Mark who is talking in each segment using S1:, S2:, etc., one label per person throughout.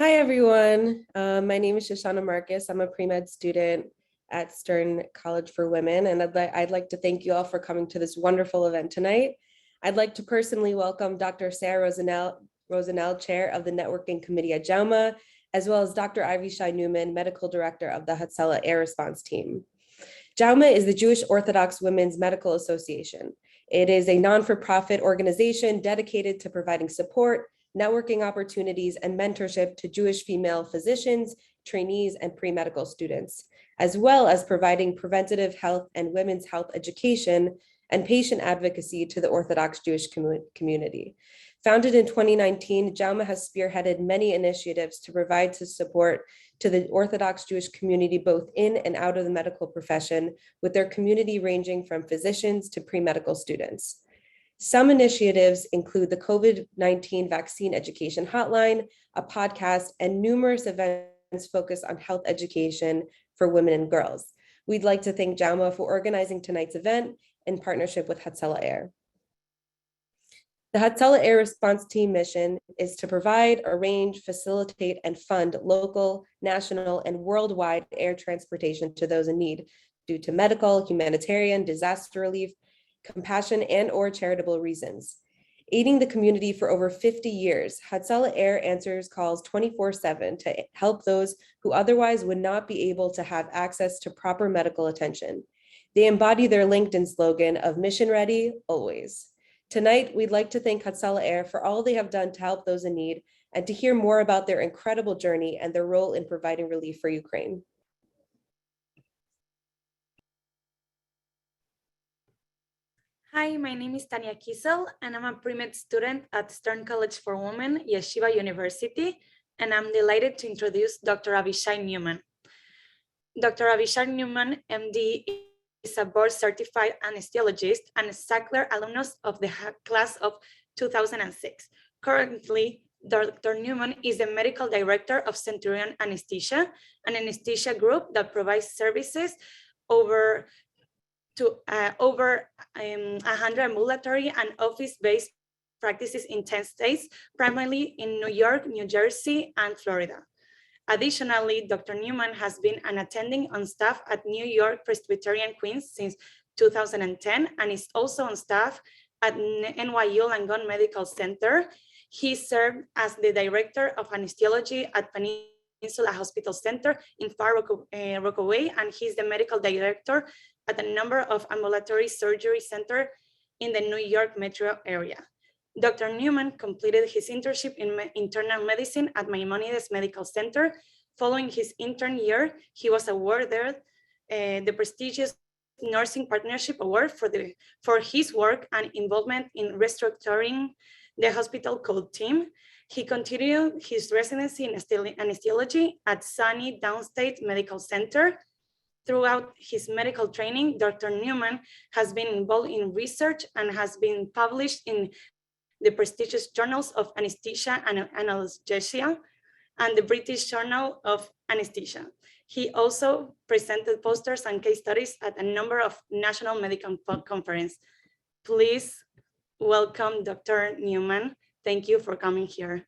S1: Hi, everyone. My name is Shoshana Marcus. I'm a pre-med student at Stern College for Women, and I'd like to thank you all for coming to this wonderful event tonight. I'd like to personally welcome Dr. Sarah Rosenell, Chair of the Networking Committee at JAUMA, as well as Dr. Avishai Newman, Medical Director of the Hatzolah Air Response Team. JAUMA is the Jewish Orthodox Women's Medical Association. It is a non-for-profit organization dedicated to providing support, networking opportunities, and mentorship to Jewish female physicians, trainees, and pre-medical students, as well as providing preventative health and women's health education and patient advocacy to the Orthodox Jewish community. Founded in 2019, JAUMA has spearheaded many initiatives to provide support to the Orthodox Jewish community, both in and out of the medical profession, with their community ranging from physicians to pre-medical students. Some initiatives include the COVID-19 vaccine education hotline, a podcast, and numerous events focused on health education for women and girls. We'd like to thank JAUMA for organizing tonight's event in partnership with Hatzolah Air. The Hatzolah Air Response Team mission is to provide, arrange, facilitate, and fund local, national, and worldwide air transportation to those in need due to medical, humanitarian, disaster relief, compassion, and/or charitable reasons. Aiding the community for over 50 years, Hatzolah Air answers calls 24/7 to help those who otherwise would not be able to have access to proper medical attention. They embody their LinkedIn slogan of mission ready, always. Tonight, we'd like to thank Hatzolah Air for all they have done to help those in need and to hear more about their incredible journey and their role in providing relief for Ukraine.
S2: Hi, my name is Tania Kiesel, and I'm a pre-med student at Stern College for Women, Yeshiva University, and I'm delighted to introduce Dr. Avishai Newman. Dr. Avishai Newman, MD, is a board-certified anesthesiologist and a Sackler alumnus of the class of 2006. Currently, Dr. Newman is the medical director of Centurion Anesthesia, an anesthesia group that provides services over 100 ambulatory and office-based practices in 10 states, primarily in New York, New Jersey, and Florida. Additionally, Dr. Newman has been an attending on staff at New York Presbyterian Queens since 2010 and is also on staff at NYU Langone Medical Center. He served as the director of anesthesiology at Peninsula Hospital Center in Far Rockaway, and he's the medical director at a number of ambulatory surgery centers in the New York metro area. Dr. Newman completed his internship in internal medicine at Maimonides Medical Center. Following his intern year, he was awarded the prestigious Nursing Partnership Award for his work and involvement in restructuring the hospital code team. He continued his residency in anesthesiology at SUNY Downstate Medical Center. Throughout his medical training, Dr. Newman has been involved in research and has been published in the prestigious journals of anesthesia and analgesia and the British Journal of Anesthesia. He also presented posters and case studies at a number of national medical conferences. Please welcome Dr. Newman. Thank you for coming here.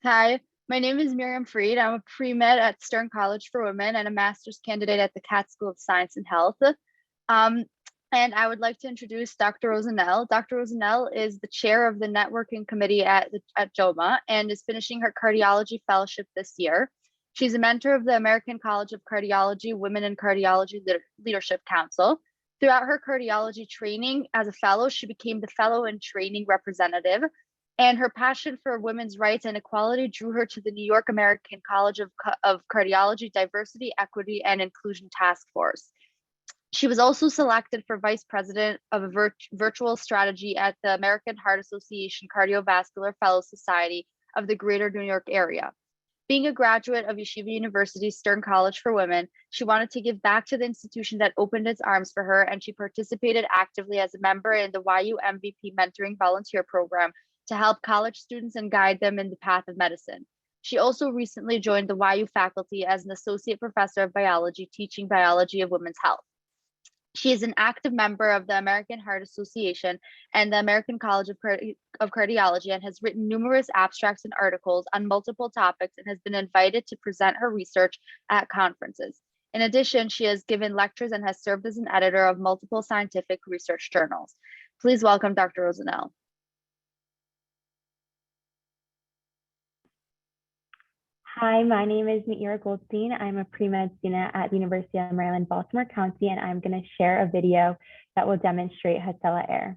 S3: Hi, my name is Miriam Freed. I'm a pre-med at Stern College for Women and a master's candidate at the Katz School of Science and Health. And I would like to introduce Dr. Rosenell. Dr. Rosenell is the chair of the networking committee at JAUMA and is finishing her cardiology fellowship this year. She's a mentor of the American College of Cardiology Women in Cardiology Leadership Council. Throughout her cardiology training as a fellow, she became the fellow and training representative. And her passion for women's rights and equality drew her to the New York American College of Cardiology Diversity, Equity, and Inclusion Task Force. She was also selected for vice president of a virtual strategy at the American Heart Association Cardiovascular Fellow Society of the Greater New York area. Being a graduate of Yeshiva University's Stern College for Women, she wanted to give back to the institution that opened its arms for her, and she participated actively as a member in the YU MVP Mentoring Volunteer Program to help college students and guide them in the path of medicine. She also recently joined the YU faculty as an associate professor of biology, teaching biology of women's health. She is an active member of the American Heart Association and the American College of Cardiology, and has written numerous abstracts and articles on multiple topics, and has been invited to present her research at conferences. In addition, she has given lectures and has served as an editor of multiple scientific research journals. Please welcome Dr. Rosenell.
S4: Hi, my name is Meira Goldstein. I'm a pre-med student at the University of Maryland, Baltimore County, and I'm going to share a video that will demonstrate Hatzolah Air.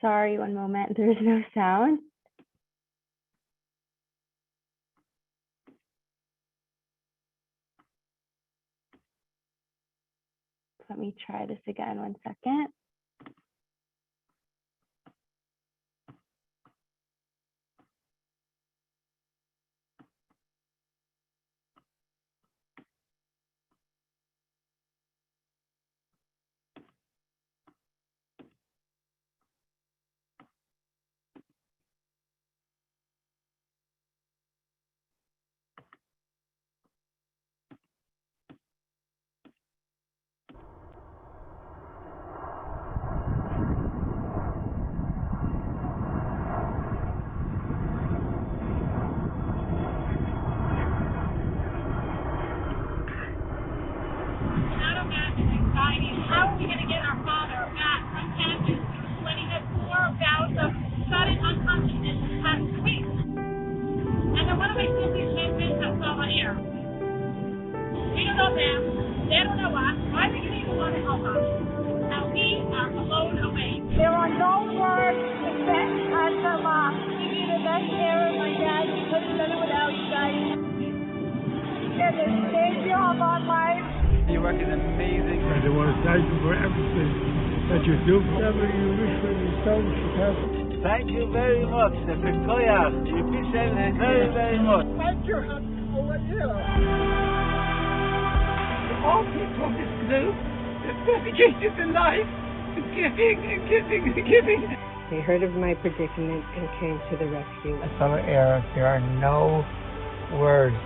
S4: Sorry, one moment, there's no sound. Let me try this again, one second.
S5: How are we going to get our father back from campus when he had 4 bouts of sudden unconsciousness in the past week? And then one of my siblings has been Hatzolah Air. We don't know them. They don't know us. Why would you even want to help us? Now we are blown away.
S6: There are no words except Hatzolah. You be the best air of my dad. We couldn't have done it without you guys. You're the savior of our life.
S7: Your work is amazing.
S8: I want to thank you for everything that you do. Whatever you wish for yourself should happen.
S7: Thank you very much. The Victoria. You appreciate it very, very much.
S8: Thank you, Hatzolah Air. All people of this group is dedicated to life, to giving and giving and giving.
S9: They heard of my predicament and came to the rescue.
S8: Hatzolah Air, there are no words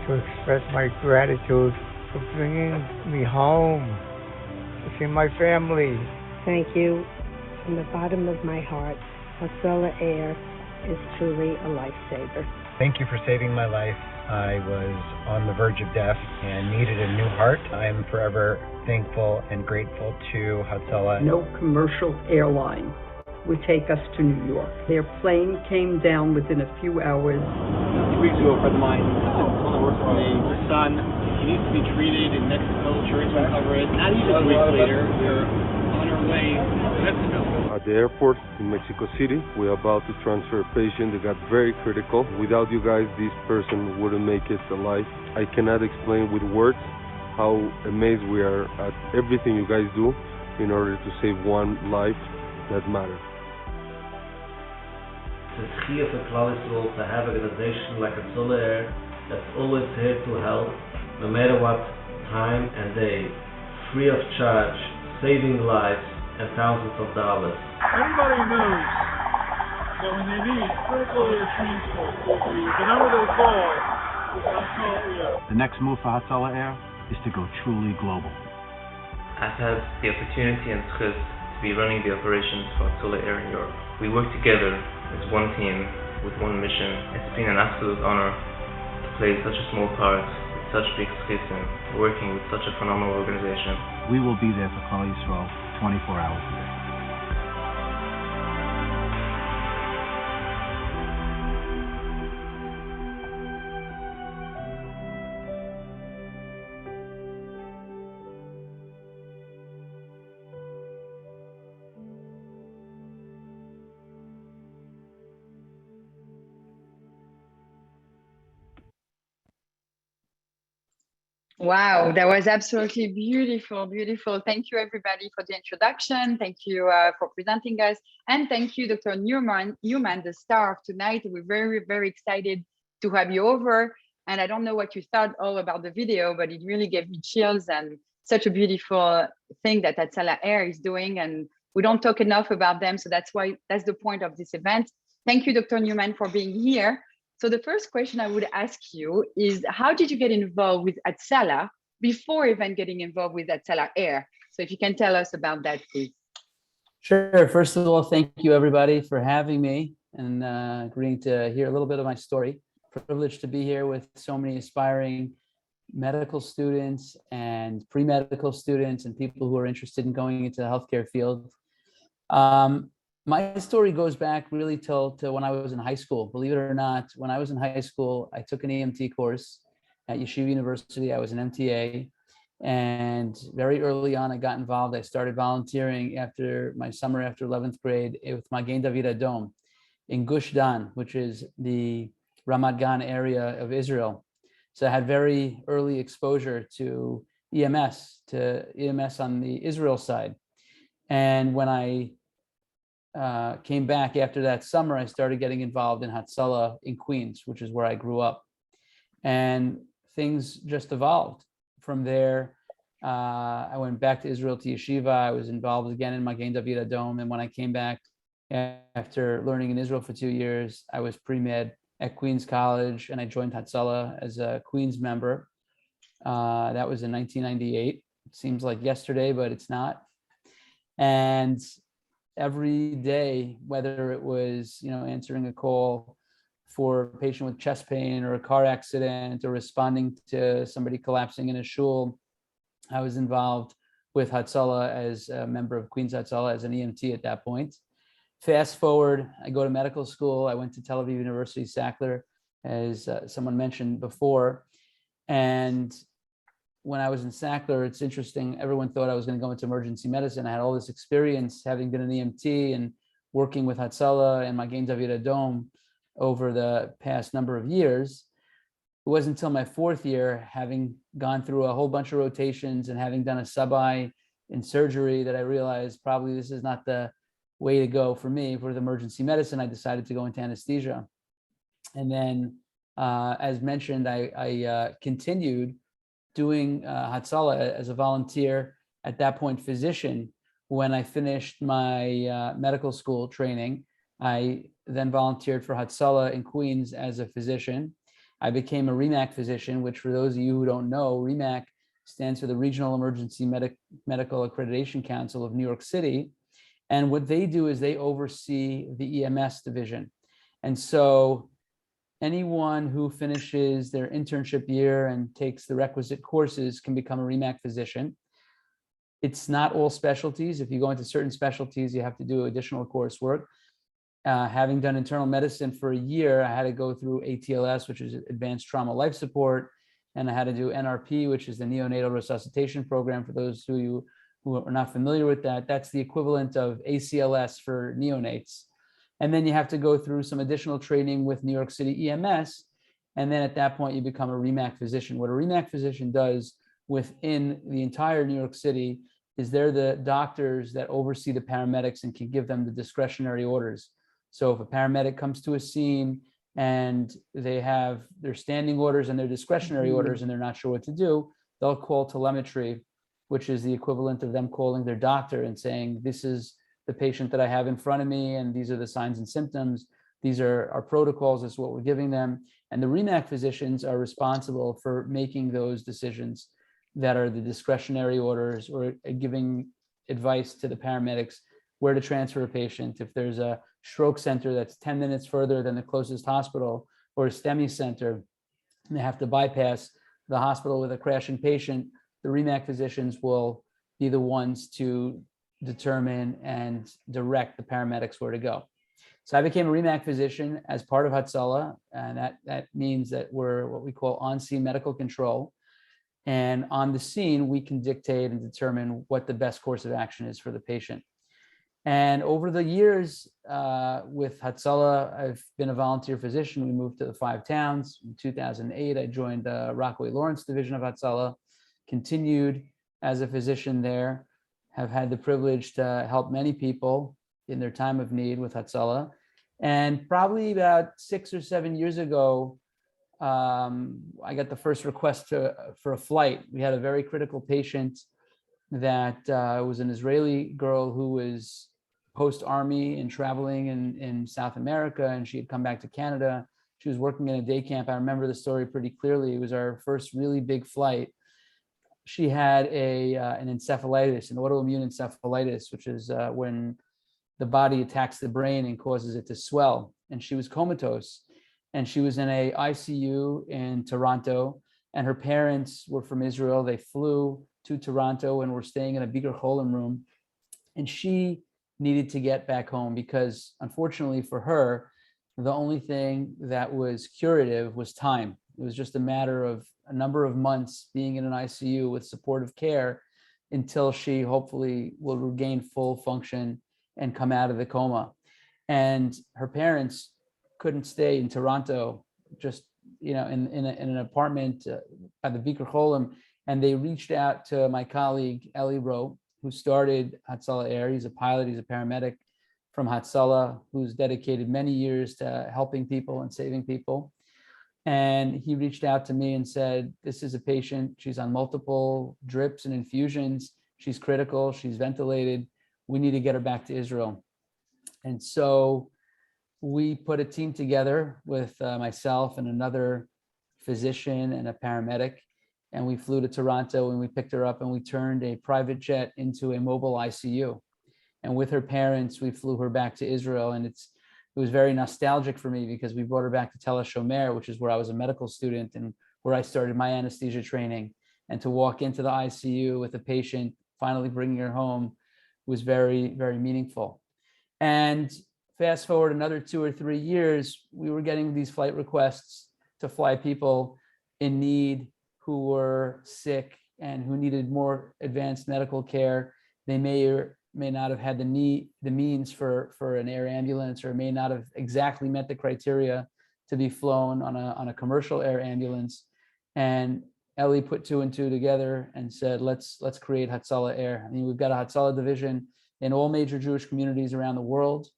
S8: to express my gratitude for bringing me home to see my family.
S9: Thank you from the bottom of my heart. Hatzolah Air is truly a lifesaver.
S10: Thank you for saving my life. I was on the verge of death and needed a new heart. I am forever thankful and grateful to Hatzolah.
S11: No commercial airline would take us to New York. Their plane came down within a few hours.
S7: 2 weeks ago, a friend of mine, someone that works for me, her son, he needs to be treated in Mexico. Insurance won't cover it. Not even a week later, we're on our way to Mexico.
S12: At the airport in Mexico City, we're about to transfer a patient that got very critical. Without you guys, this person wouldn't make it alive. I cannot explain with words how amazed we are at everything you guys do in order to save one life that matters.
S13: It's here for Klal Yisrael to have an organization like Hatzolah Air that's always here to help, no matter what time and day, free of charge, saving lives and thousands of dollars.
S8: Everybody knows that when they need critical air transport, the number they call
S14: The next move for Hatzolah Air is to go truly global.
S15: I've had the opportunity and zchus to be running the operations for Hatzolah Air in Europe. We work together as one team with one mission. It's been an absolute honor to play such a small part with such big zchus and working with such a phenomenal organization.
S14: We will be there for Klal Yisrael 24 hours a day.
S16: Wow, that was absolutely beautiful, beautiful. Thank you, everybody, for the introduction. Thank you for presenting us. And thank you, Dr. Newman, the star of tonight. We're very, very excited to have you over. And I don't know what you thought all about the video, but it really gave me chills and such a beautiful thing that Hatzolah Air is doing. And we don't talk enough about them. So that's the point of this event. Thank you, Dr. Newman, for being here. So the first question I would ask you is, how did you get involved with Hatzolah before even getting involved with Hatzolah Air? So if you can tell us about that, please.
S17: Sure. First of all, thank you, everybody, for having me and agreeing to hear a little bit of my story. Privileged to be here with so many aspiring medical students and pre-medical students and people who are interested in going into the healthcare field. My story goes back really to when I was in high school. Believe it or not, when I was in high school, I took an EMT course at Yeshiva University. I was an MTA. And very early on, I got involved. I started volunteering after my summer after 11th grade with Magen David Adom in Gush Dan, which is the Ramat Gan area of Israel. So I had very early exposure to EMS on the Israel side. And when I came back after that summer, I started getting involved in Hatzolah in Queens, which is where I grew up. And things just evolved. From there, I went back to Israel to Yeshiva. I was involved again in Magen David Adom. And when I came back after learning in Israel for 2 years, I was pre-med at Queens College, and I joined Hatzolah as a Queens member. That was in 1998. It seems like yesterday, but it's not. And every day, whether it was, answering a call for a patient with chest pain or a car accident or responding to somebody collapsing in a shul, I was involved with Hatzolah as a member of Queens Hatzolah as an EMT at that point. Fast forward, I go to medical school. I went to Tel Aviv University, Sackler, as someone mentioned before. And when I was in Sackler, it's interesting, everyone thought I was going to go into emergency medicine. I had all this experience having been an EMT and working with Hatzolah and Magen David Adom over the past number of years. It wasn't until my 4th year, having gone through a whole bunch of rotations and having done a sub-I in surgery, that I realized probably this is not the way to go for me. For the emergency medicine, I decided to go into anesthesia. And then, as mentioned, I continued doing Hatzolah as a volunteer, at that point physician. When I finished my medical school training, I then volunteered for Hatzolah in Queens as a physician. I became a REMAC physician, which, for those of you who don't know, REMAC stands for the Regional Emergency Medical Accreditation Council of New York City. And what they do is they oversee the EMS division. And so anyone who finishes their internship year and takes the requisite courses can become a REMAC physician. It's not all specialties. If you go into certain specialties, you have to do additional coursework. Having done internal medicine for a year, I had to go through ATLS, which is Advanced Trauma Life Support, and I had to do NRP, which is the Neonatal Resuscitation Program. For those who are not familiar with that, that's the equivalent of ACLS for neonates. And then you have to go through some additional training with New York City EMS. And then at that point, you become a REMAC physician. What a REMAC physician does within the entire New York City is they're the doctors that oversee the paramedics and can give them the discretionary orders. So if a paramedic comes to a scene and they have their standing orders and their discretionary orders and they're not sure what to do, they'll call telemetry, which is the equivalent of them calling their doctor and saying, this is the patient that I have in front of me, and these are the signs and symptoms. These are our protocols. This is what we're giving them. And the REMAC physicians are responsible for making those decisions that are the discretionary orders or giving advice to the paramedics where to transfer a patient. If there's a stroke center that's 10 minutes further than the closest hospital, or a STEMI center, and they have to bypass the hospital with a crashing patient, the REMAC physicians will be the ones to determine and direct the paramedics where to go. So I became a REMAC physician as part of Hatzolah, and that means that we're what we call on-scene medical control. And on the scene, we can dictate and determine what the best course of action is for the patient. And over the years with Hatzolah, I've been a volunteer physician. We moved to the 5 towns. In 2008, I joined the Rockaway Lawrence division of Hatzolah, continued as a physician there, have had the privilege to help many people in their time of need with Hatzolah. And probably about 6 or 7 years ago, I got the first request for a flight. We had a very critical patient that was an Israeli girl who was post-army and traveling in South America, and she had come back to Canada. She was working in a day camp. I remember the story pretty clearly. It was our first really big flight. She had an encephalitis, an autoimmune encephalitis, which is when the body attacks the brain and causes it to swell. And she was comatose. And she was in a ICU in Toronto, and her parents were from Israel. They flew to Toronto and were staying in a Bikur Cholim room. And she needed to get back home because, unfortunately for her, the only thing that was curative was time. It was just a matter of a number of months being in an ICU with supportive care until she hopefully will regain full function and come out of the coma. And her parents couldn't stay in Toronto, just in an apartment at the Bikur Cholim, and they reached out to my colleague Eli Rowe, who started Hatzolah Air. He's a pilot, he's a paramedic from Hatzolah, who's dedicated many years to helping people and saving people. And he reached out to me and said, this is a patient, she's on multiple drips and infusions, she's critical, she's ventilated, we need to get her back to Israel. And so we put a team together with myself and another physician and a paramedic, and we flew to Toronto and we picked her up and we turned a private jet into a mobile ICU. And with her parents, we flew her back to Israel. And it was very nostalgic for me because we brought her back to Tel HaShomer, which is where I was a medical student and where I started my anesthesia training. And to walk into the ICU with a patient, finally bringing her home, was very, very meaningful. And fast forward another 2 or 3 years, we were getting these flight requests to fly people in need who were sick and who needed more advanced medical care. They may or may not have had the means for an air ambulance, or may not have exactly met the criteria to be flown on a commercial air ambulance. And Eli put 2 and 2 together and said, let's create Hatzolah Air. I mean, we've got a Hatzolah division in all major Jewish communities around the world,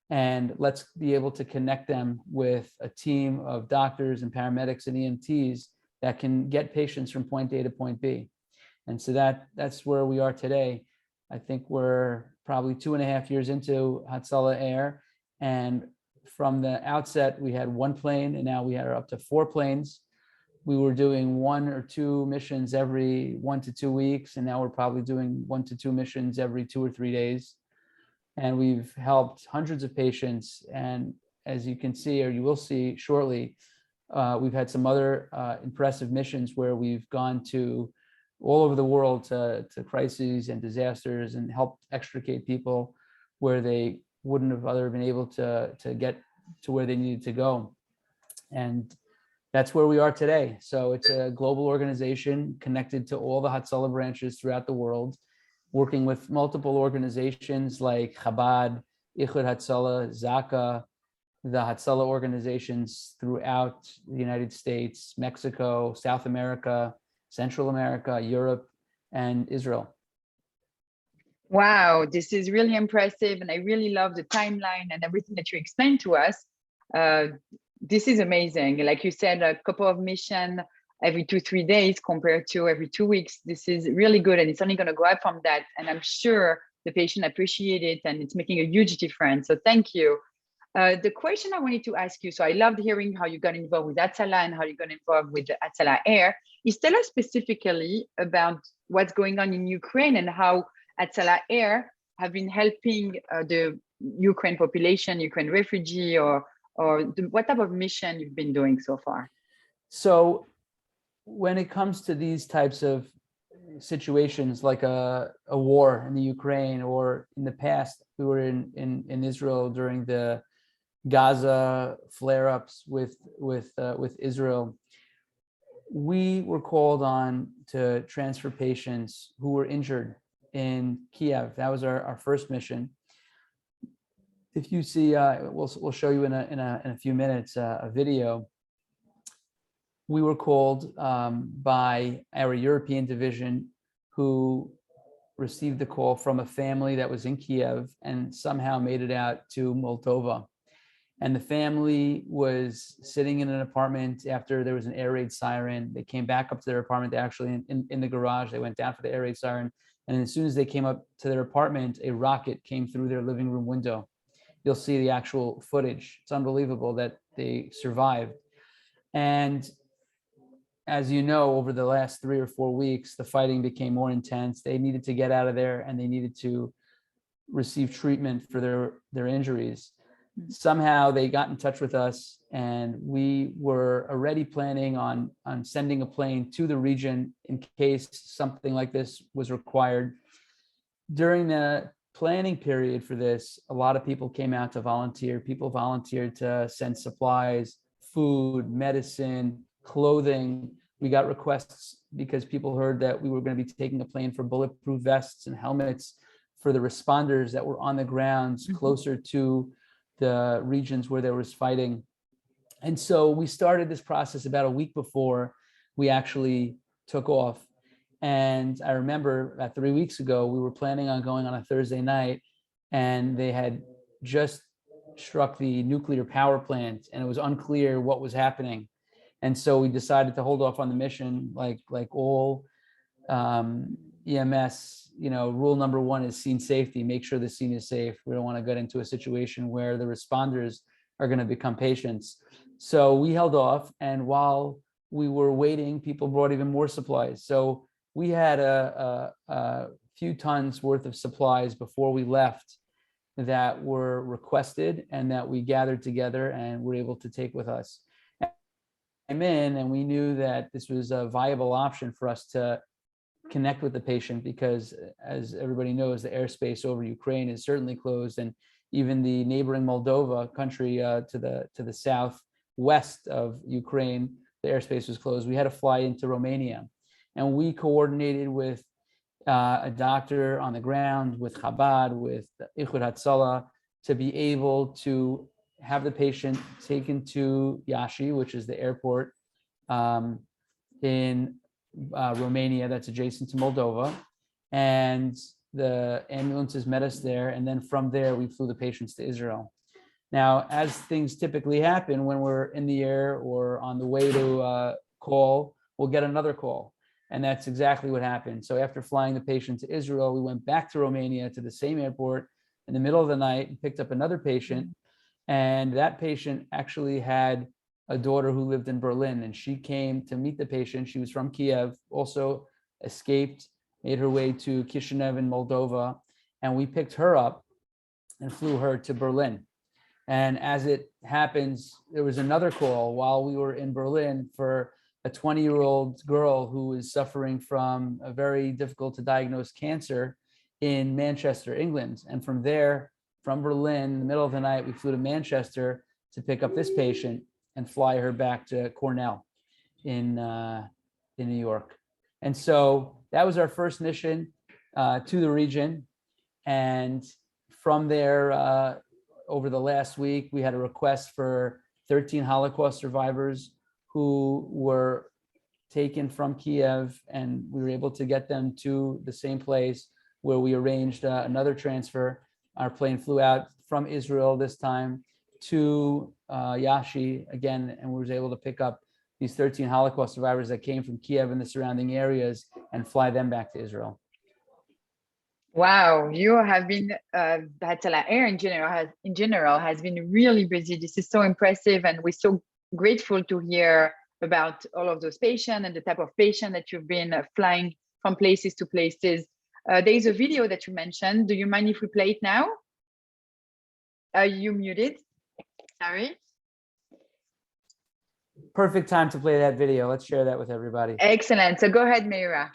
S17: and let's be able to connect them with a team of doctors and paramedics and EMTs that can get patients from point A to point B. And so that's where we are today. I think we're probably 2.5 years into Hatzolah Air. And from the outset, we had 1 plane, and now we are up to 4 planes. We were doing 1 or 2 missions every 1 to 2 weeks, and now we're probably doing 1 to 2 missions every 2 or 3 days. And we've helped hundreds of patients. And as you can see, or you will see shortly, we've had some other impressive missions where we've gone to all over the world to crises and disasters and helped extricate people where they wouldn't have otherwise been able to get to where they needed to go. And that's where we are today. So it's a global organization connected to all the Hatzolah branches throughout the world, working with multiple organizations like Chabad, Ichud Hatzolah, Zaka, the Hatzolah organizations throughout the United States, Mexico, South America, Central America, Europe, and Israel.
S16: Wow, this is really impressive. And I really love the timeline and everything that you explained to us. This is amazing. Like you said, a couple of missions every 2-3 days compared to every 2 weeks. This is really good. And it's only going to go up from that. And I'm sure the patient appreciate it, and it's making a huge difference. So thank you. The question I wanted to ask you, so I loved hearing how you got involved with Hatzolah and how you got involved with the Hatzolah Air, is tell us specifically about what's going on in Ukraine and how Hatzolah Air have been helping the Ukraine population, Ukraine refugee, or what type of mission you've been doing so far?
S17: So when it comes to these types of situations like a war in the Ukraine, or in the past, we were in Israel during the Gaza flare-ups with Israel. We were called on to transfer patients who were injured in Kiev. That was our first mission. If you see, we'll show you in a few minutes a video. We were called by our European division, who received the call from a family that was in Kiev and somehow made it out to Moldova. And the family was sitting in an apartment after there was an air raid siren. They came back up to their apartment. They actually in the garage. They went down for the air raid siren. And as soon as they came up to their apartment, a rocket came through their living room window. You'll see the actual footage. It's unbelievable that they survived. And as you know, over the last 3 or 4 weeks, the fighting became more intense. They needed to get out of there, and they needed to receive treatment for their injuries. Somehow they got in touch with us, and we were already planning on sending a plane to the region in case something like this was required. During the planning period for this, a lot of people came out to volunteer. People volunteered to send supplies, food, medicine, clothing. We got requests because people heard that we were going to be taking a plane for bulletproof vests and helmets for the responders that were on the grounds closer to the regions where there was fighting. And so we started this process about a week before we actually took off. And I remember about 3 weeks ago, we were planning on going on a Thursday night, and they had just struck the nuclear power plant, and it was unclear what was happening. And so we decided to hold off on the mission, like all EMS, rule number one is scene safety. Make sure the scene is safe. We don't want to get into a situation where the responders are going to become patients. So we held off, and while we were waiting, people brought even more supplies. So we had a few tons worth of supplies before we left that were requested and that we gathered together and were able to take with us. In, and we knew that this was a viable option for us to connect with the patient, because as everybody knows, the airspace over Ukraine is certainly closed, and even the neighboring Moldova country to the southwest of Ukraine, the airspace was closed. We had to fly into Romania, and we coordinated with a doctor on the ground, with Chabad, with Ichud Hatzolah, to be able to have the patient taken to Iași, which is the airport in Romania that's adjacent to Moldova. And the ambulances met us there. And then from there, we flew the patients to Israel. Now, as things typically happen when we're in the air or on the way to a call, we'll get another call. And that's exactly what happened. So after flying the patient to Israel, we went back to Romania to the same airport in the middle of the night and picked up another patient. And that patient actually had a daughter who lived in Berlin, and she came to meet the patient. She was from Kiev, also escaped, made her way to Chisinau in Moldova, and we picked her up and flew her to Berlin. And as it happens, there was another call while we were in Berlin for a 20-year-old girl who was suffering from a very difficult to diagnose cancer in Manchester, England. And from there, from Berlin, in the middle of the night, we flew to Manchester to pick up this patient and fly her back to Cornell in New York. And so that was our first mission to the region. And from there, over the last week, we had a request for 13 Holocaust survivors who were taken from Kiev, and we were able to get them to the same place where we arranged another transfer. Our plane flew out from Israel this time to Iași again, and we were able to pick up these 13 Holocaust survivors that came from Kiev and the surrounding areas and fly them back to Israel.
S16: Wow, you have been Hatzolah Air in general has been really busy. This is so impressive, and we're so grateful to hear about all of those patients and the type of patient that you've been flying from places to places. There is a video that you mentioned. Do you mind if we play it now? Are you muted? Sorry.
S17: Perfect time to play that video. Let's share that with everybody.
S16: Excellent. So go ahead, Meira.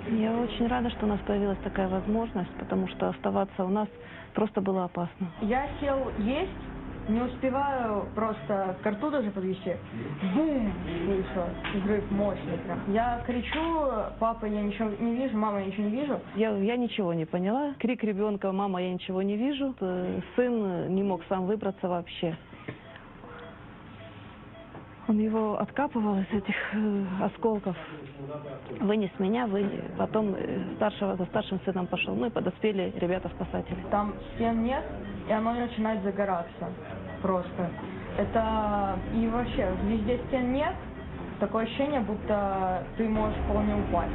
S18: Я очень рада, что у нас появилась такая возможность, потому что оставаться у нас просто было опасно.
S19: Я сел есть, не успеваю просто ко рту даже подвести. Бум! И все, взрыв мощный прям. Я кричу: папа, я ничего не вижу, мама, я ничего не вижу.
S18: Я ничего не поняла. Крик ребенка: мама, я ничего не вижу. Сын не мог сам выбраться вообще. Он его откапывал из этих осколков, вынес меня, потом за старшим сыном пошел. Ну и подоспели ребята-спасатели.
S19: Там стен нет, и оно начинает загораться просто. Это и вообще везде стен нет, такое ощущение, будто ты можешь вполне упасть.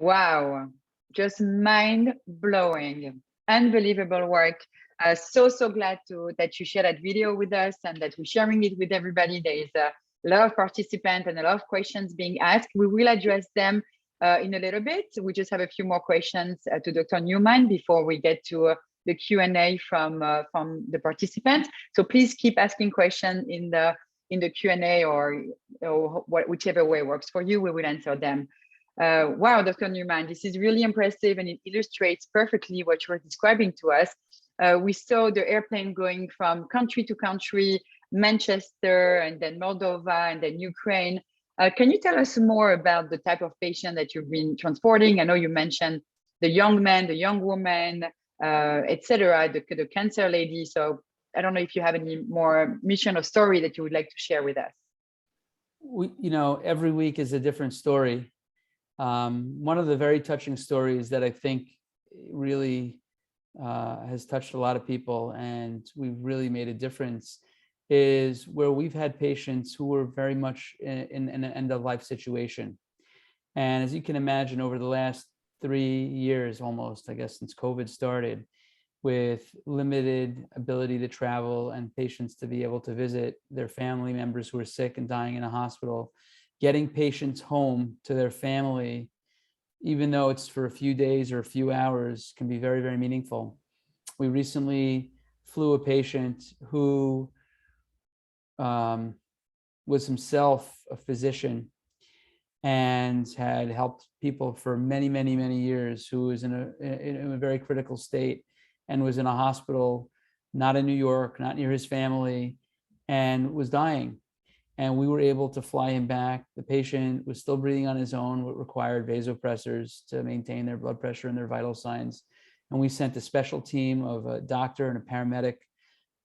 S16: Wow, just mind-blowing, unbelievable work. So glad that you share that video with us and that we're sharing it with everybody. There is a lot of participants and a lot of questions being asked. We will address them in a little bit. We just have a few more questions to Dr. Newman before we get to the Q&A from the participants. So please keep asking questions in the Q&A or whichever way works for you. We will answer them. Wow, Dr. Newman, this is really impressive, and it illustrates perfectly what you're describing to us. We saw the airplane going from country to country, Manchester, and then Moldova, and then Ukraine. Can you tell us more about the type of patient that you've been transporting? I know you mentioned the young man, the young woman, etc., the cancer lady. So I don't know if you have any more mission or story that you would like to share with us.
S17: Every week is a different story. One of the very touching stories that I think really has touched a lot of people, and we've really made a difference, is where we've had patients who were very much in an end-of-life situation. And as you can imagine, over the last 3 years almost, I guess, since COVID started, with limited ability to travel and patients to be able to visit their family members who are sick and dying in a hospital, getting patients home to their family, even though it's for a few days or a few hours, can be very, very meaningful. We recently flew a patient who was himself a physician, and had helped people for many, many, many years, who was in a very critical state and was in a hospital, not in New York, not near his family, and was dying. And we were able to fly him back. The patient was still breathing on his own, what required vasopressors to maintain their blood pressure and their vital signs. And we sent a special team of a doctor and a paramedic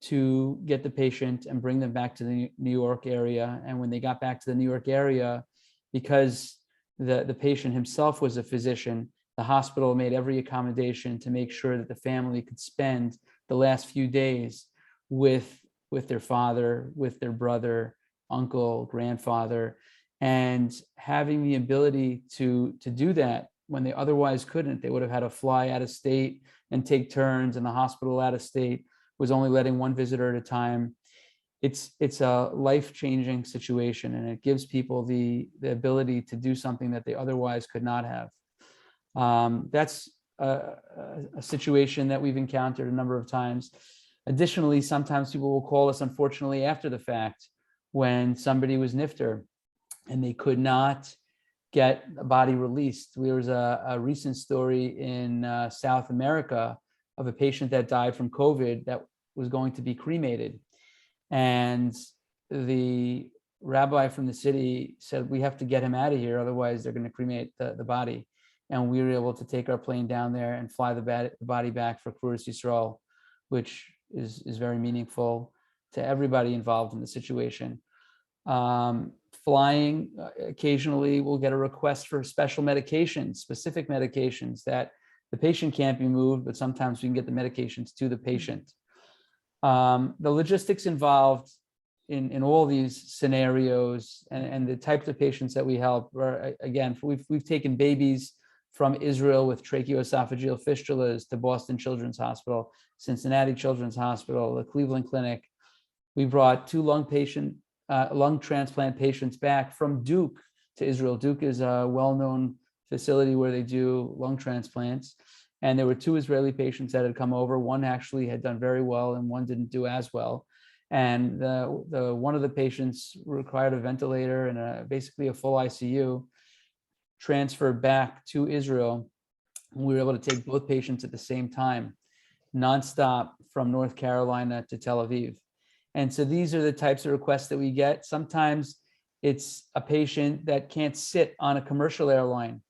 S17: to get the patient and bring them back to the New York area. And when they got back to the New York area, because the patient himself was a physician, the hospital made every accommodation to make sure that the family could spend the last few days with their father, with their brother, uncle, grandfather, and having the ability to do that when they otherwise couldn't. They would have had to fly out of state and take turns, and the hospital out of state was only letting one visitor at a time. It's a life-changing situation, and it gives people the ability to do something that they otherwise could not have. That's a situation that we've encountered a number of times. Additionally, sometimes people will call us, unfortunately, after the fact, when somebody was NIFTR and they could not get a body released. There was a recent story in South America of a patient that died from COVID that was going to be cremated. And the rabbi from the city said, we have to get him out of here, otherwise they're going to cremate the body. And we were able to take our plane down there and fly the body back for Kvuras Yisrael, which is very meaningful to everybody involved in the situation. Flying, occasionally we'll get a request for special medications, specific medications that the patient can't be moved, but sometimes we can get the medications to the patient. The logistics involved in all these scenarios and the types of patients that we help are, again, we've taken babies from Israel with tracheoesophageal fistulas to Boston Children's Hospital, Cincinnati Children's Hospital, the Cleveland Clinic. We brought 2 lung transplant patients back from Duke to Israel. Duke is a well-known facility where they do lung transplants. And there were 2 Israeli patients that had come over. One actually had done very well and one didn't do as well. And one of the patients required a ventilator and basically a full ICU, transferred back to Israel. We were able to take both patients at the same time, nonstop from North Carolina to Tel Aviv. And so these are the types of requests that we get. Sometimes it's a patient that can't sit on a commercial airline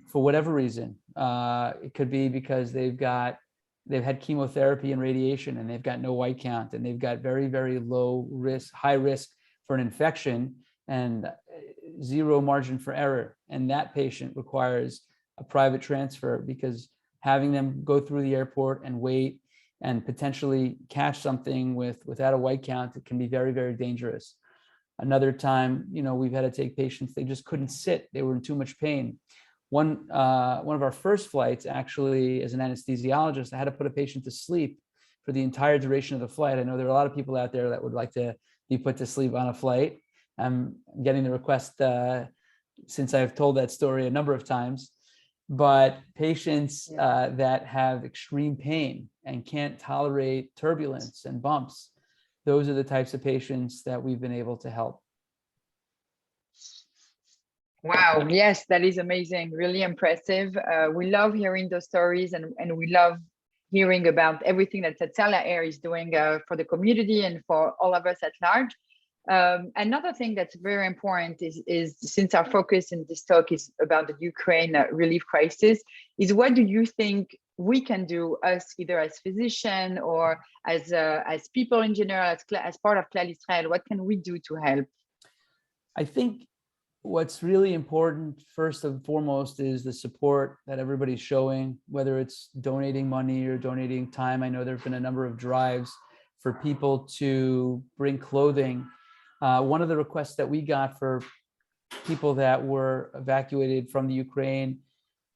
S17: for whatever reason. It could be because they've had chemotherapy and radiation and they've got no white count and they've got very, very low risk, high risk for an infection and zero margin for error. And that patient requires a private transfer, because having them go through the airport and wait and potentially catch something without a white count, it can be very, very dangerous. Another time, we've had to take patients, they just couldn't sit. They were in too much pain. One of our first flights, actually, as an anesthesiologist, I had to put a patient to sleep for the entire duration of the flight. I know there are a lot of people out there that would like to be put to sleep on a flight. I'm getting the request since I've told that story a number of times. But patients that have extreme pain and can't tolerate turbulence and bumps, those are the types of patients that we've been able to help.
S16: Wow, yes, that is amazing, really impressive. We love hearing those stories, and we love hearing about everything that Hatzolah Air is doing for the community and for all of us at large. Another thing that's very important is since our focus in this talk is about the Ukraine relief crisis, is what do you think we can do, us either as physician or as people in general, as part of Klal Israel, what can we do to help?
S17: I think what's really important, first and foremost, is the support that everybody's showing, whether it's donating money or donating time. I know there have been a number of drives for people to bring clothing. One of the requests that we got for people that were evacuated from the Ukraine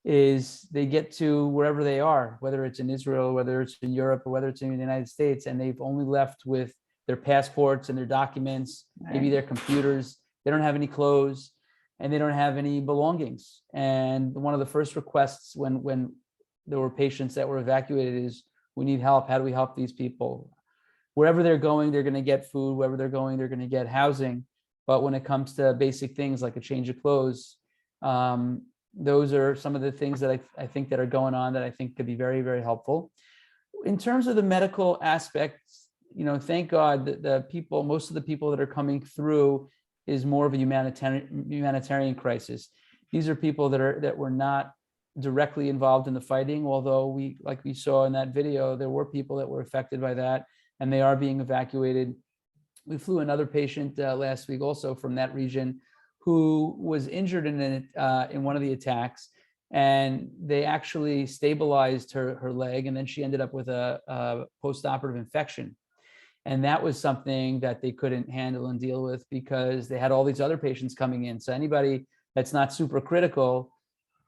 S17: is they get to wherever they are, whether it's in Israel, whether it's in Europe, or whether it's in the United States, and they've only left with their passports and their documents, maybe their computers. They don't have any clothes and they don't have any belongings. And one of the first requests when there were patients that were evacuated is, we need help. How do we help these people? Wherever they're going, they're going to get food. Wherever they're going, they're going to get housing. But when it comes to basic things like a change of clothes, Those are some of the things that I think that are going on that I think could be very, very helpful. In terms of the medical aspects, thank God that most of the people that are coming through is more of a humanitarian crisis. These are people that were not directly involved in the fighting, although like we saw in that video, there were people that were affected by that, and they are being evacuated. We flew another patient last week also from that region who was injured in one of the attacks, and they actually stabilized her leg, and then she ended up with a post-operative infection. And that was something that they couldn't handle and deal with because they had all these other patients coming in. So anybody that's not super critical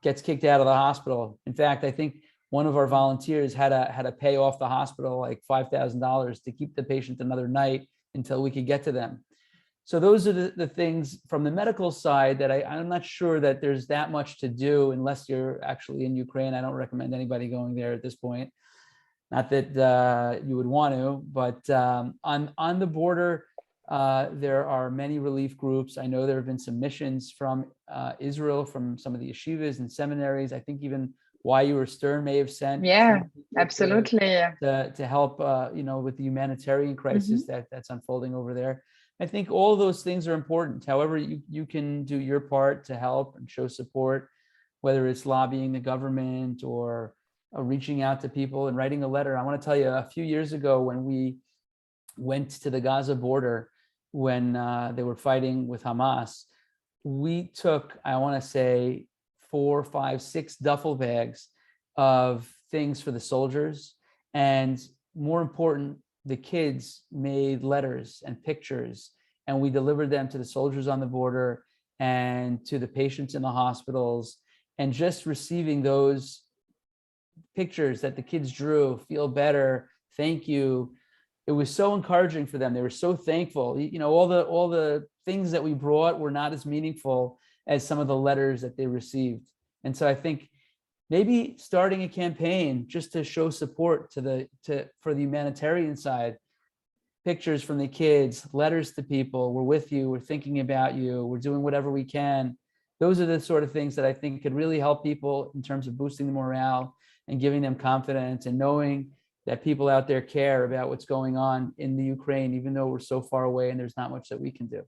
S17: gets kicked out of the hospital. In fact, I think one of our volunteers had to pay off the hospital like $5,000 to keep the patient another night until we could get to them. So those are the things from the medical side that I'm not sure that there's that much to do unless you're actually in Ukraine. I don't recommend anybody going there at this point. Not that you would want to, but on the border, there are many relief groups. I know there have been some missions from Israel, from some of the yeshivas and seminaries. I think even YU or Stern may have sent
S16: absolutely
S17: to help with the humanitarian crisis that's unfolding over there. I think all those things are important. However, you can do your part to help and show support, whether it's lobbying the government or reaching out to people and writing a letter. I want to tell you, a few years ago when we went to the Gaza border, when they were fighting with Hamas, we took, I want to say, 4, 5, 6 duffel bags of things for the soldiers. And more important, the kids made letters and pictures, and we delivered them to the soldiers on the border and to the patients in the hospitals. And just receiving those pictures that the kids drew, feel better, thank you, it was so encouraging for them. They were so thankful. All the things that we brought were not as meaningful as some of the letters that they received. And so I think maybe starting a campaign just to show support for the humanitarian side, pictures from the kids, letters to people, we're with you, we're thinking about you, we're doing whatever we can. Those are the sort of things that I think could really help people in terms of boosting the morale and giving them confidence and knowing that people out there care about what's going on in the Ukraine, even though we're so far away and there's not much that we can do.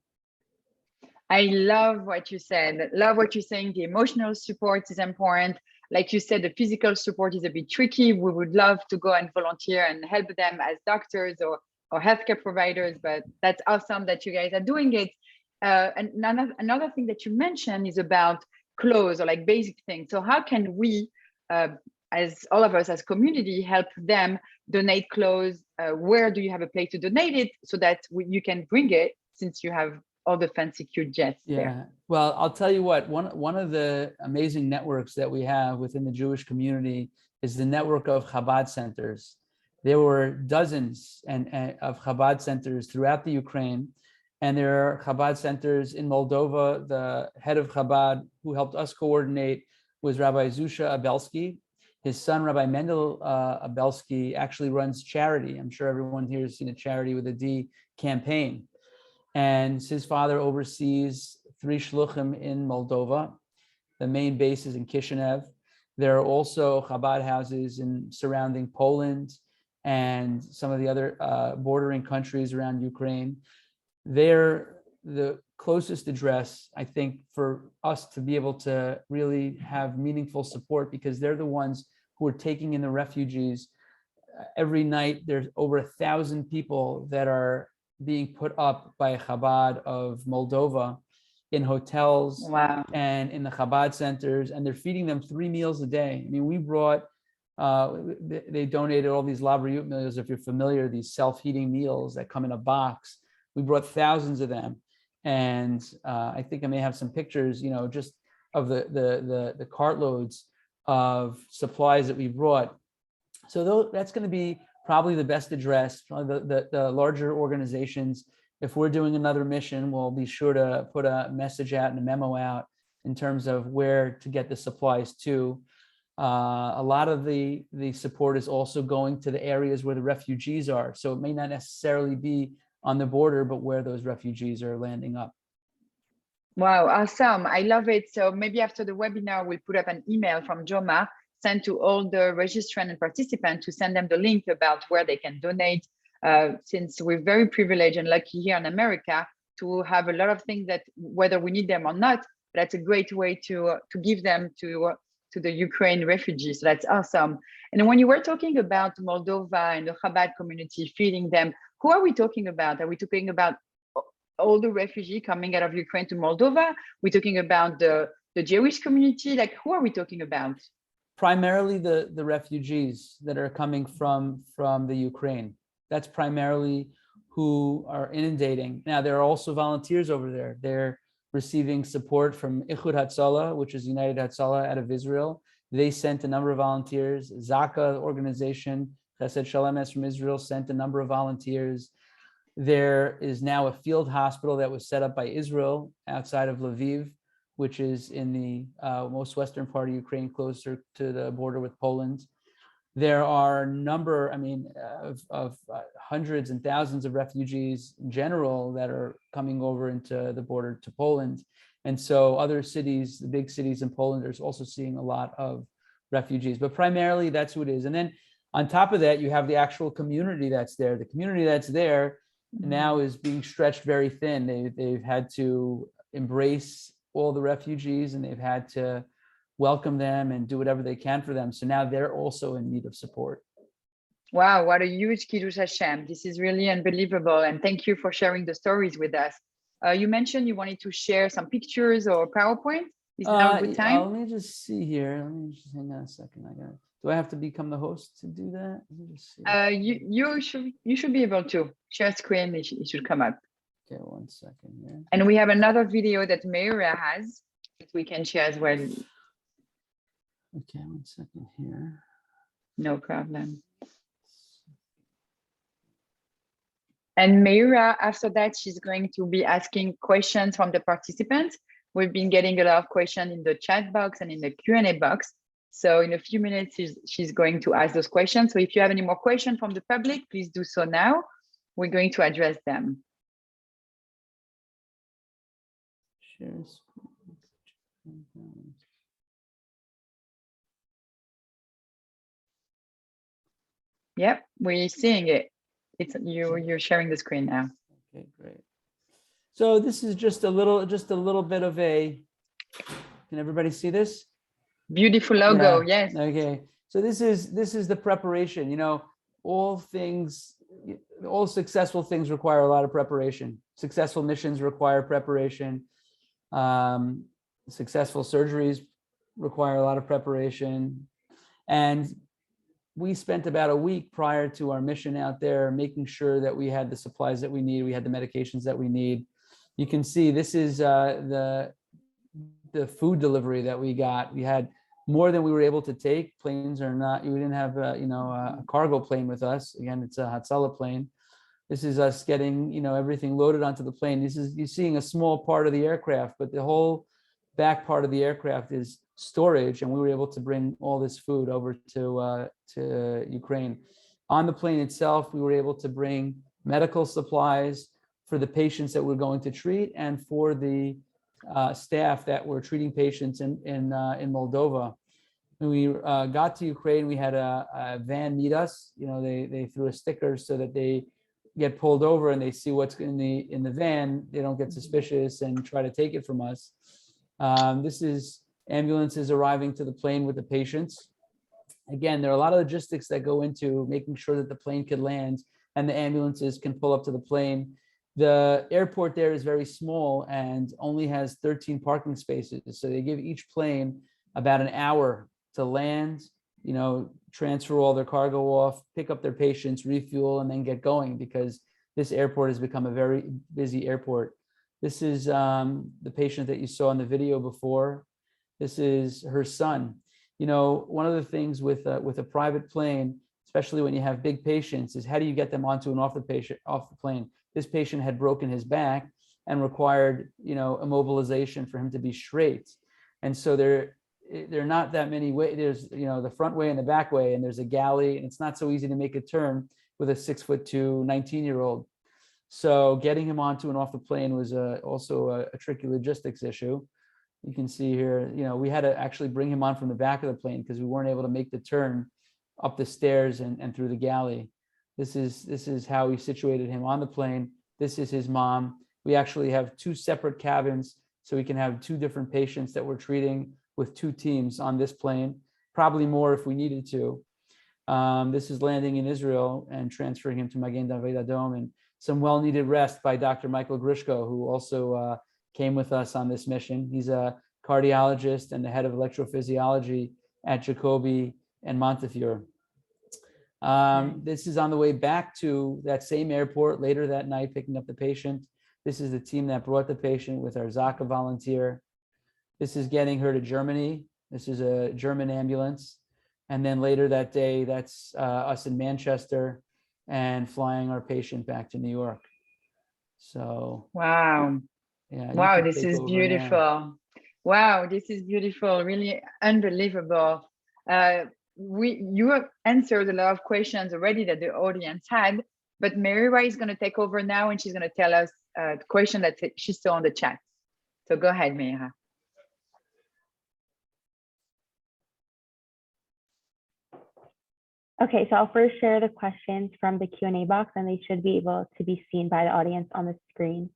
S16: I love what you said. Love what you're saying. The emotional support is important. Like you said, the physical support is a bit tricky. We would love to go and volunteer and help them as doctors or healthcare providers, but that's awesome that you guys are doing it. And another thing that you mentioned is about clothes or like basic things. So how can we, as all of us as community, help them donate clothes? Where do you have a place to donate it so that you can bring it, since you have all the fancy cute jets there?
S17: Well, I'll tell you what, one of the amazing networks that we have within the Jewish community is the network of Chabad centers. There were dozens of Chabad centers throughout the Ukraine, and there are Chabad centers in Moldova. The head of Chabad, who helped us coordinate, was Rabbi Zusha Abelsky. His son, Rabbi Mendel Abelsky, actually runs charity. I'm sure everyone here has seen a Charity with a D campaign. And his father oversees 3 shluchim in Moldova. The main base is in Kishinev. There are also Chabad houses in surrounding Poland and some of the other bordering countries around Ukraine. They're the closest address, I think, for us to be able to really have meaningful support, because they're the ones who are taking in the refugees. Every night, there's over 1,000 people that are being put up by Chabad of Moldova in hotels and in the Chabad centers, and they're feeding them 3 meals a day. I mean, we brought, they donated all these labriyut meals, if you're familiar, these self-heating meals that come in a box. We brought thousands of them. And I think I may have some pictures, just of the cartloads of supplies that we brought. So that's going to be probably the best address. The larger organizations, if we're doing another mission, we'll be sure to put a message out and a memo out in terms of where to get the supplies to. A lot of the support is also going to the areas where the refugees are. So it may not necessarily be on the border, but where those refugees are landing up.
S16: Wow, awesome. I love it. So maybe after the webinar, we'll put up an email from Joma sent to all the registrants and participants to send them the link about where they can donate. Since we're very privileged and lucky here in America to have a lot of things that whether we need them or not, that's a great way to give them to the Ukraine refugees. So that's awesome. And when you were talking about Moldova and the Chabad community feeding them, who are we talking about? Are we talking about all the refugees coming out of Ukraine to Moldova? We're talking about the Jewish community. Like, who are we talking about?
S17: Primarily the refugees that are coming from the Ukraine. That's primarily who are inundating. Now, there are also volunteers over there. They're receiving support from Ichud Hatzolah, which is United Hatzolah out of Israel. They sent a number of volunteers. Zaka organization, Chesed Shalem from Israel, sent a number of volunteers. There is now a field hospital that was set up by Israel outside of Lviv, which is in the most western part of Ukraine, closer to the border with Poland. There are a number, of hundreds and thousands of refugees in general that are coming over into the border to Poland. And so other cities, the big cities in Poland, are also seeing a lot of refugees, but primarily that's who it is. And then on top of that, you have the actual community that's there. The community that's there now is being stretched very thin. They've had to embrace all the refugees, and they've had to welcome them and do whatever they can for them. So now they're also in need of support.
S16: Wow, what a huge Kiddush Hashem. This is really unbelievable. And thank you for sharing the stories with us. You mentioned you wanted to share some pictures or PowerPoint. Is now a good time?
S17: Let me just see here. Let me just hang on a second. Do I have to become the host to do that? Let me just see.
S16: You should be able to share screen. It should come up.
S17: Okay, 1 second here.
S16: And we have another video that Meira has that we can share as well.
S17: Okay, 1 second here.
S16: No problem. And Meira, after that, she's going to be asking questions from the participants. We've been getting a lot of questions in the chat box and in the Q&A box. So in a few minutes, she's going to ask those questions. So if you have any more questions from the public, please do so now. We're going to address them.
S17: Share screen.
S16: Yep, we're seeing it. It's you're sharing the screen now.
S17: Okay, great. So this is just a little bit of a. Can everybody see this?
S16: Beautiful logo,
S17: yeah.
S16: Yes.
S17: Okay, so this is the preparation. You know, all successful things require a lot of preparation. Successful missions require preparation. Successful surgeries require a lot of preparation, and we spent about a week prior to our mission out there making sure that we had the supplies that we need, we had the medications that we need. You can see this is the food delivery that we got. We had more than we were able to take. Planes are not, we didn't have a cargo plane with us. Again, it's a Hatzolah plane. This is us getting everything loaded onto the plane. You're seeing a small part of the aircraft, but the whole back part of the aircraft is storage, and we were able to bring all this food over to Ukraine. On the plane itself, we were able to bring medical supplies for the patients that we're going to treat, and for the staff that were treating patients in Moldova. When we got to Ukraine, we had a van meet us. They threw a sticker so that they get pulled over and they see what's in the van. They don't get suspicious and try to take it from us. This is ambulances arriving to the plane with the patients. Again, there are a lot of logistics that go into making sure that the plane could land and the ambulances can pull up to the plane. The airport there is very small and only has 13 parking spaces. So they give each plane about an hour to land, transfer all their cargo off, pick up their patients, refuel, and then get going, because this airport has become a very busy airport. This is the patient that you saw in the video before. This is her son. One of the things with a private plane, especially when you have big patients, is how do you get them onto and off the plane? This patient had broken his back and required, immobilization for him to be straight. And so there are not that many ways. There's, the front way and the back way, and there's a galley, and it's not so easy to make a turn with a 6'2", 19-year-old. So getting him onto and off the plane was also a tricky logistics issue. You can see here, we had to actually bring him on from the back of the plane because we weren't able to make the turn up the stairs and through the galley. This is how we situated him on the plane. This is his mom. We actually have 2 separate cabins, so we can have 2 different patients that we're treating with 2 teams on this plane, probably more if we needed to. This is landing in Israel and transferring him to Magen David Adom, and some well-needed rest by Dr. Michael Grishko, who also came with us on this mission. He's a cardiologist and the head of electrophysiology at Jacobi and Montefiore. This is on the way back to that same airport later that night, picking up the patient. This is the team that brought the patient with our Zaka volunteer. This is getting her to Germany. This is a German ambulance. And then later that day, that's us in Manchester and flying our patient back to New York. So.
S16: Wow.
S17: Yeah.
S16: Wow, this is beautiful.
S17: Now.
S16: Wow, this is beautiful. Really unbelievable. You have answered a lot of questions already that the audience had, but Merira is going to take over now and she's going to tell us the question that she saw on the chat. So go ahead, Merira.
S4: Okay, so I'll first share the questions from the Q&A box, and they should be able to be seen by the audience on the screen.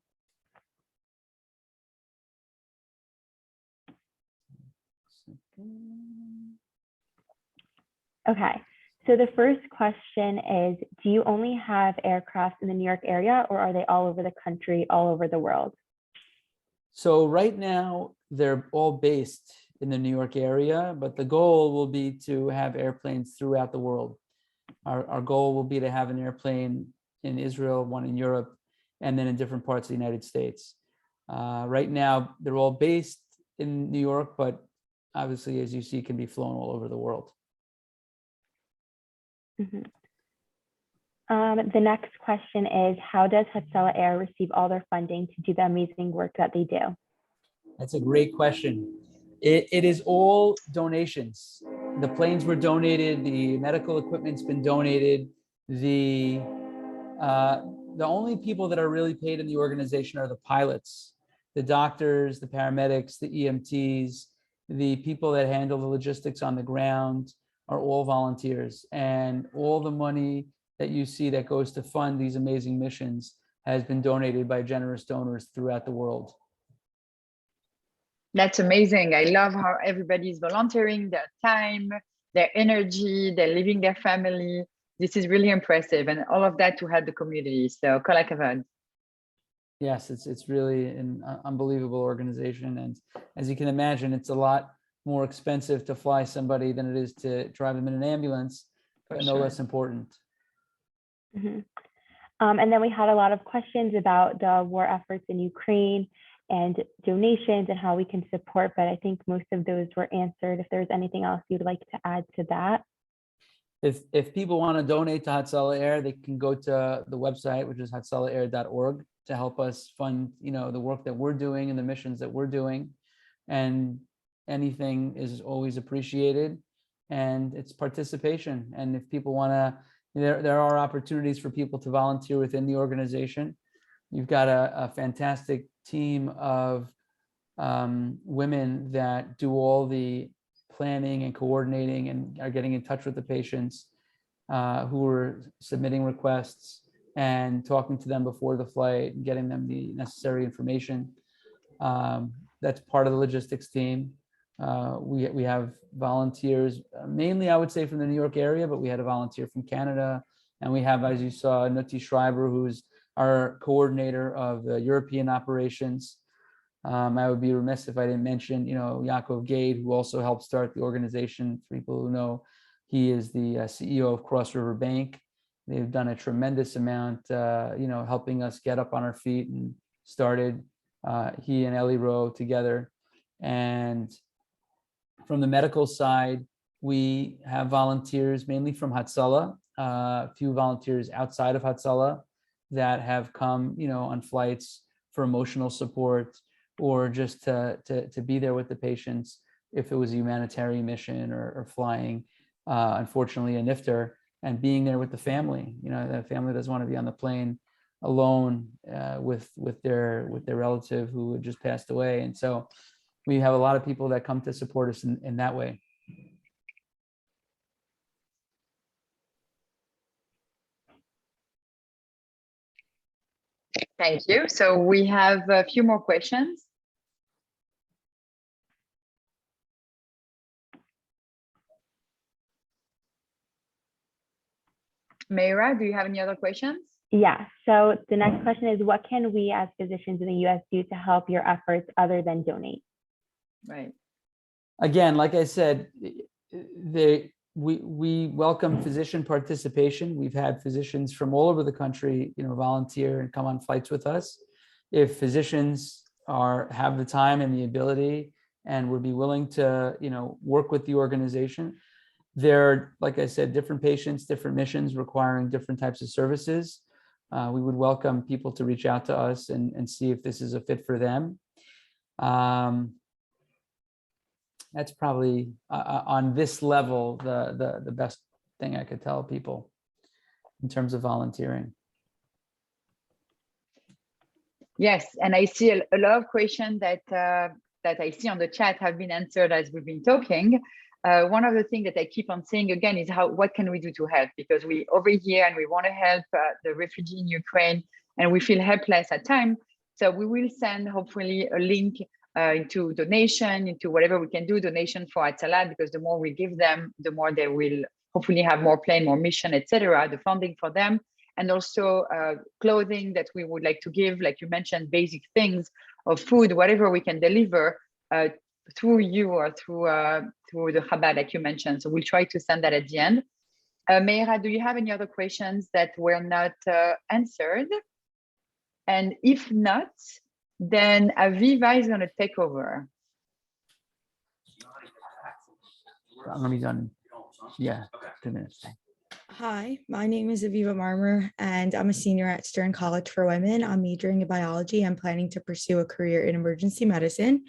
S4: Okay, so the first question is, do you only have aircraft in the New York area, or are they all over the country, all over the world?
S17: So right now, they're all based in the New York area, but the goal will be to have airplanes throughout the world. Our goal will be to have an airplane in Israel, one in Europe, and then in different parts of the United States. Right now, they're all based in New York, but obviously, as you see, can be flown all over the world.
S4: Mm-hmm. The next question is, how does Hatzolah Air receive all their funding to do the amazing work that they do?
S17: That's a great question. It is all donations. The planes were donated. The medical equipment's been donated. The only people that are really paid in the organization are the pilots, the doctors, the paramedics, the EMTs, the people that handle the logistics on the ground are all volunteers. And all the money that you see that goes to fund these amazing missions has been donated by generous donors throughout the world.
S16: That's amazing. I love how everybody is volunteering their time, their energy, they're leaving their family. This is really impressive, and all of that to help the community. So kol hakavod.
S17: Yes, it's really an unbelievable organization. And as you can imagine, it's a lot more expensive to fly somebody than it is to drive them in an ambulance, but no less important.
S4: Mm-hmm. And then we had a lot of questions about the war efforts in Ukraine and donations and how we can support, but I think most of those were answered. If there's anything else you'd like to add to that.
S17: If people want to donate to Hatzolah Air, they can go to the website, which is hatzolahair.org, to help us fund, the work that we're doing and the missions that we're doing. And anything is always appreciated, and it's participation. And if people want to, there are opportunities for people to volunteer within the organization. You've got a fantastic team of women that do all the planning and coordinating and are getting in touch with the patients who are submitting requests and talking to them before the flight and getting them the necessary information. That's part of the logistics team. We have volunteers, mainly I would say from the New York area, but we had a volunteer from Canada. And we have, as you saw, Nuti Schreiber, who's our coordinator of the European operations. I would be remiss if I didn't mention, Yaakov Gade, who also helped start the organization. For people who know, he is the CEO of Cross River Bank. They've done a tremendous amount, helping us get up on our feet and started. He and Eli Rowe together. And from the medical side, we have volunteers mainly from Hatzolah, a few volunteers outside of Hatzolah that have come, on flights for emotional support or just to be there with the patients if it was a humanitarian mission or flying, unfortunately, a nifter, and being there with the family. The family doesn't want to be on the plane alone with their relative who had just passed away. And so we have a lot of people that come to support us in that way.
S16: Thank you. So we have a few more questions. Mayra, do you have any other questions?
S4: Yeah, so the next question is, what can we as physicians in the US do to help your efforts other than donate?
S16: Right.
S17: Again, like I said, we welcome physician participation. We've had physicians from all over the country, volunteer and come on flights with us. If physicians have the time and the ability and would be willing to, work with the organization, there are, like I said, different patients, different missions requiring different types of services. We would welcome people to reach out to us and see if this is a fit for them. That's probably on this level the best thing I could tell people in terms of volunteering.
S16: Yes, and I see a lot of questions that I see on the chat have been answered as we've been talking. One of the things that I keep on saying again is what can we do to help? Because we over here and we want to help the refugee in Ukraine, and we feel helpless at times. So we will send hopefully a link into donation, into whatever we can do, donation for Hatzolah, because the more we give them, the more they will hopefully have more plane, more mission, etc. The funding for them, and also clothing that we would like to give, like you mentioned, basic things of food, whatever we can deliver through you or through the Chabad, like you mentioned. So we'll try to send that at the end. Meira, do you have any other questions that were not answered? And if not, then Aviva is going to take over.
S17: I'm going to be done. Yeah, 2 minutes.
S20: Hi, my name is Aviva Marmer, and I'm a senior at Stern College for Women. I'm majoring in biology. I'm planning to pursue a career in emergency medicine.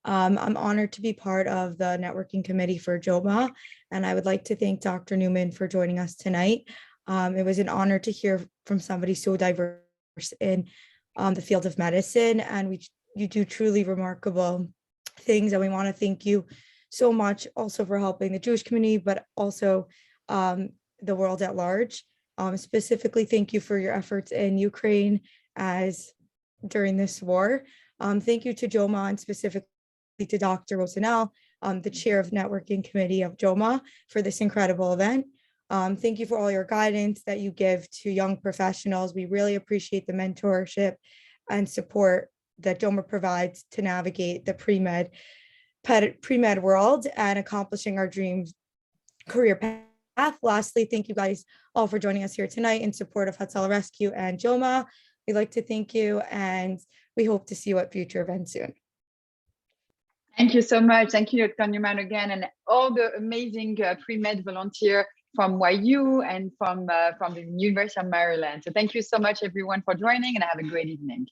S20: I'm honored to be part of the networking committee for JOMA, and I would like to thank Dr. Newman for joining us tonight. It was an honor to hear from somebody so diverse in the field of medicine, and you do truly remarkable things, and we want to thank you so much also for helping the Jewish community, but also the world at large. Specifically, thank you for your efforts in Ukraine during this war. Thank you to JOMA and specifically to Dr. Rosanel, the chair of networking committee of JOMA, for this incredible event. Thank you for all your guidance that you give to young professionals. We really appreciate the mentorship and support that JOMA provides to navigate the pre-med world and accomplishing our dreams career path. Lastly, thank you guys all for joining us here tonight in support of Hatzolah Rescue and JOMA. We'd like to thank you, and we hope to see you at future events soon.
S16: Thank you so much. Thank you, Dr. Newman, again, and all the amazing pre-med volunteer from YU and from the University of Maryland. So thank you so much, everyone, for joining, and have a great evening.